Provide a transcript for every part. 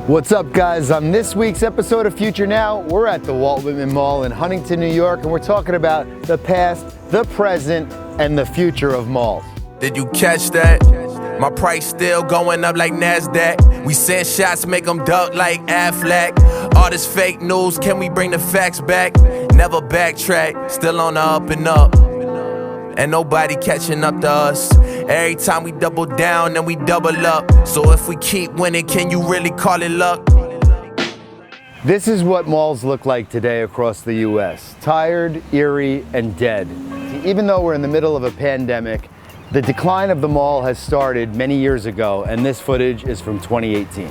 What's up, guys? On this week's episode of Future Now, we're at the Walt Whitman Mall in Huntington, New York, and we're talking about the past, the present, and the future of malls. Did you catch that? My price still going up like NASDAQ. We send shots, make them duck like Affleck. All this fake news, can we bring the facts back? Never backtrack, still on the up and up. And nobody catching up to us. Every time we double down, then we double up. So if we keep winning, can you really call it luck? This is what malls look like today across the US. Tired, eerie, and dead. Even though we're in the middle of a pandemic, the decline of the mall has started many years ago, and this footage is from 2018.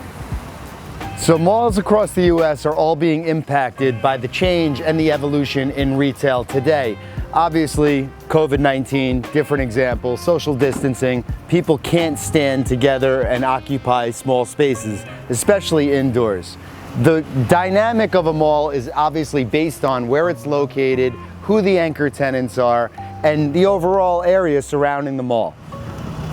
So malls across the US are all being impacted by the change and the evolution in retail today. Obviously, COVID-19, different example, social distancing, people can't stand together and occupy small spaces, especially indoors. The dynamic of a mall is obviously based on where it's located, who the anchor tenants are, and the overall area surrounding the mall.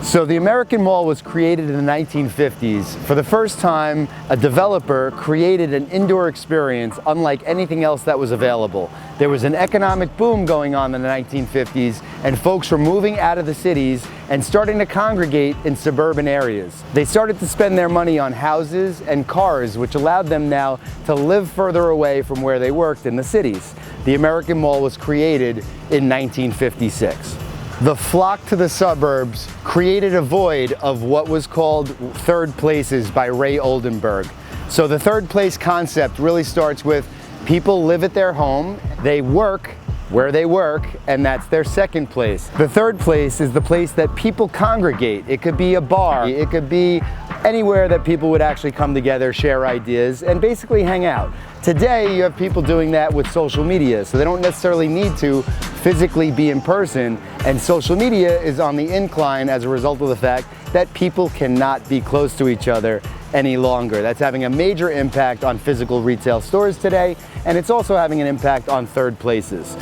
So the American Mall was created in the 1950s. For the first time, a developer created an indoor experience unlike anything else that was available. There was an economic boom going on in the 1950s, and folks were moving out of the cities and starting to congregate in suburban areas. They started to spend their money on houses and cars, which allowed them now to live further away from where they worked in the cities. The American Mall was created in 1956. The flock to the suburbs created a void of what was called third places by Ray Oldenburg. So the third place concept really starts with people live at their home, they work where they work, and that's their second place. The third place is the place that people congregate. It could be a bar, it could be anywhere that people would actually come together, share ideas, and basically hang out. Today, you have people doing that with social media, so they don't necessarily need to physically be in person, and social media is on the incline as a result of the fact that people cannot be close to each other any longer. That's having a major impact on physical retail stores today, and it's also having an impact on third places.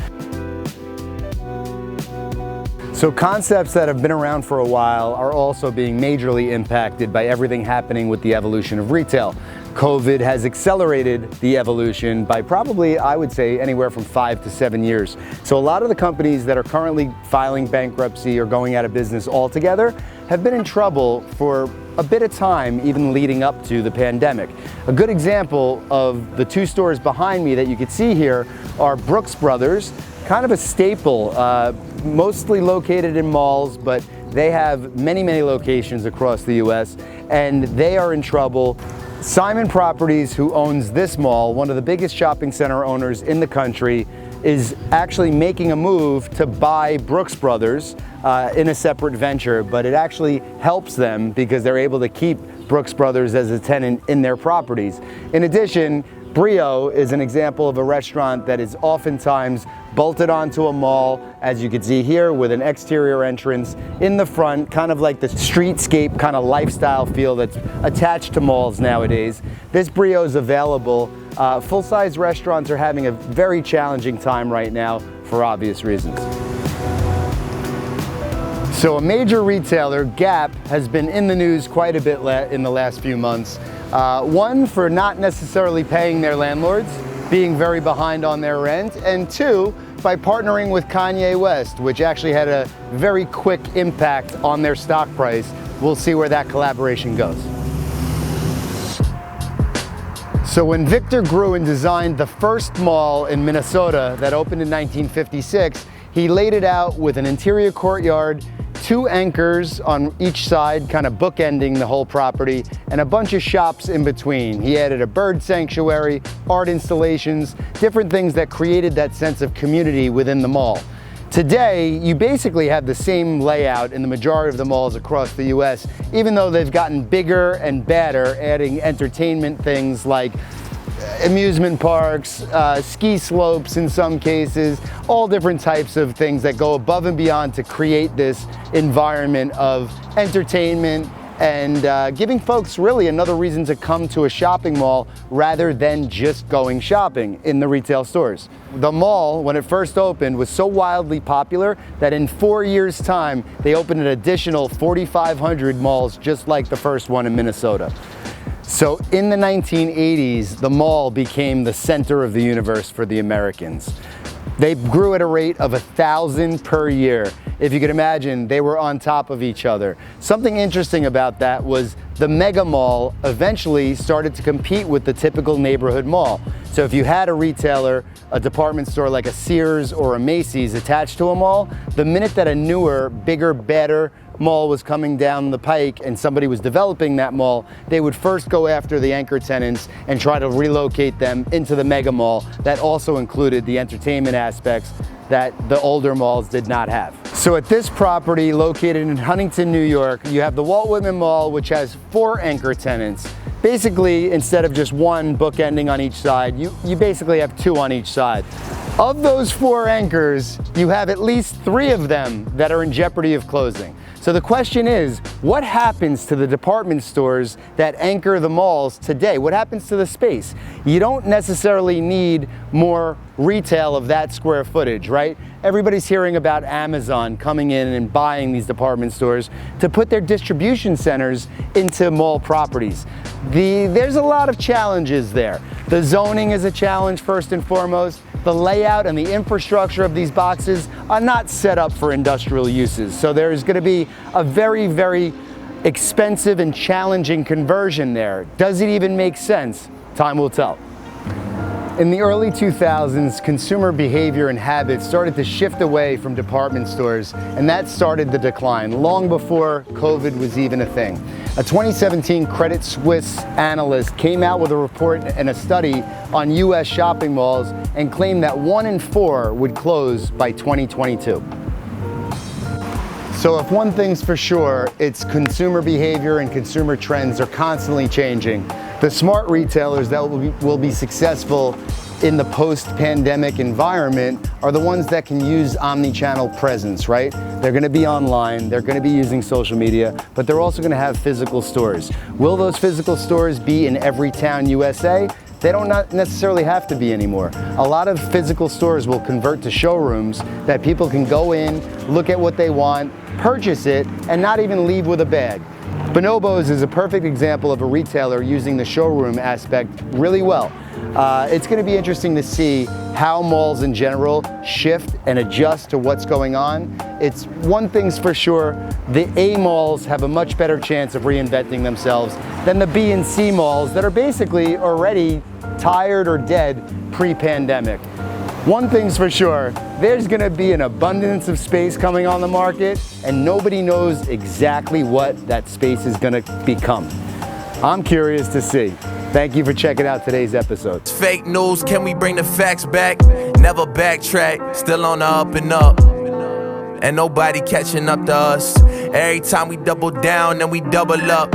So concepts that have been around for a while are also being majorly impacted by everything happening with the evolution of retail. COVID has accelerated the evolution by probably, I would say, anywhere from 5 to 7 years. So a lot of the companies that are currently filing bankruptcy or going out of business altogether have been in trouble for a bit of time, even leading up to the pandemic. A good example of the two stores behind me that you can see here are Brooks Brothers, kind of a staple, mostly located in malls, but they have many, many locations across the US, and they are in trouble. Simon Properties, who owns this mall, one of the biggest shopping center owners in the country, is actually making a move to buy Brooks Brothers in a separate venture, but it actually helps them because they're able to keep Brooks Brothers as a tenant in their properties. In addition, Brio is an example of a restaurant that is oftentimes bolted onto a mall, as you can see here, with an exterior entrance in the front, kind of like the streetscape kind of lifestyle feel that's attached to malls nowadays. This Brio is available. Full-size restaurants are having a very challenging time right now for obvious reasons. So a major retailer, Gap, has been in the news quite a bit in the last few months. One, for not necessarily paying their landlords, being very behind on their rent, and two, by partnering with Kanye West, which actually had a very quick impact on their stock price. We'll see where that collaboration goes. So when Victor Gruen designed the first mall in Minnesota that opened in 1956, he laid it out with an interior courtyard, two anchors on each side, kind of bookending the whole property, and a bunch of shops in between. He added a bird sanctuary, art installations, different things that created that sense of community within the mall. Today, you basically have the same layout in the majority of the malls across the US, even though they've gotten bigger and badder, adding entertainment things like amusement parks, ski slopes in some cases, all different types of things that go above and beyond to create this environment of entertainment and giving folks really another reason to come to a shopping mall rather than just going shopping in the retail stores. The mall, when it first opened, was so wildly popular that in 4 years' time, they opened an additional 4,500 malls just like the first one in Minnesota. So in the 1980s, the mall became the center of the universe for the Americans. They grew at a rate of 1,000 per year. If you could imagine, they were on top of each other. Something interesting about that was the mega mall eventually started to compete with the typical neighborhood mall. So if you had a retailer, a department store like a Sears or a Macy's attached to a mall, the minute that a newer, bigger, better mall was coming down the pike and somebody was developing that mall, they would first go after the anchor tenants and try to relocate them into the mega mall. That also included the entertainment aspects that the older malls did not have. So at this property located in Huntington, New York, you have the Walt Whitman Mall, which has 4 anchor tenants. Basically, instead of just one bookending on each side, you basically have 2 on each side. Of those 4 anchors, you have at least 3 of them that are in jeopardy of closing. So the question is, what happens to the department stores that anchor the malls today? What happens to the space? You don't necessarily need more retail of that square footage, right? Everybody's hearing about Amazon coming in and buying these department stores to put their distribution centers into mall properties. There's a lot of challenges there. The zoning is a challenge first and foremost. The layout and the infrastructure of these boxes are not set up for industrial uses. So there's going to be a very, very expensive and challenging conversion there. Does it even make sense? Time will tell. In the early 2000s, consumer behavior and habits started to shift away from department stores, and that started the decline long before COVID was even a thing. A 2017 Credit Suisse analyst came out with a report and a study on US shopping malls and claimed that 1 in 4 would close by 2022. So if one thing's for sure, it's consumer behavior and consumer trends are constantly changing. The smart retailers that will be successful in the post-pandemic environment are the ones that can use omni-channel presence, right? They're gonna be online, they're gonna be using social media, but they're also gonna have physical stores. Will those physical stores be in every town USA? They don't not necessarily have to be anymore. A lot of physical stores will convert to showrooms that people can go in, look at what they want, purchase it, and not even leave with a bag. Bonobos is a perfect example of a retailer using the showroom aspect really well. It's going to be interesting to see how malls in general shift and adjust to what's going on. It's one thing's for sure, the A malls have a much better chance of reinventing themselves than the B and C malls that are basically already tired or dead pre-pandemic. One thing's for sure, there's going to be an abundance of space coming on the market, and nobody knows exactly what that space is going to become. I'm curious to see. Thank you for checking out today's episode. It's fake news, can we bring the facts back? Never backtrack, still on the up and up. And nobody catching up to us. Every time we double down, then we double up.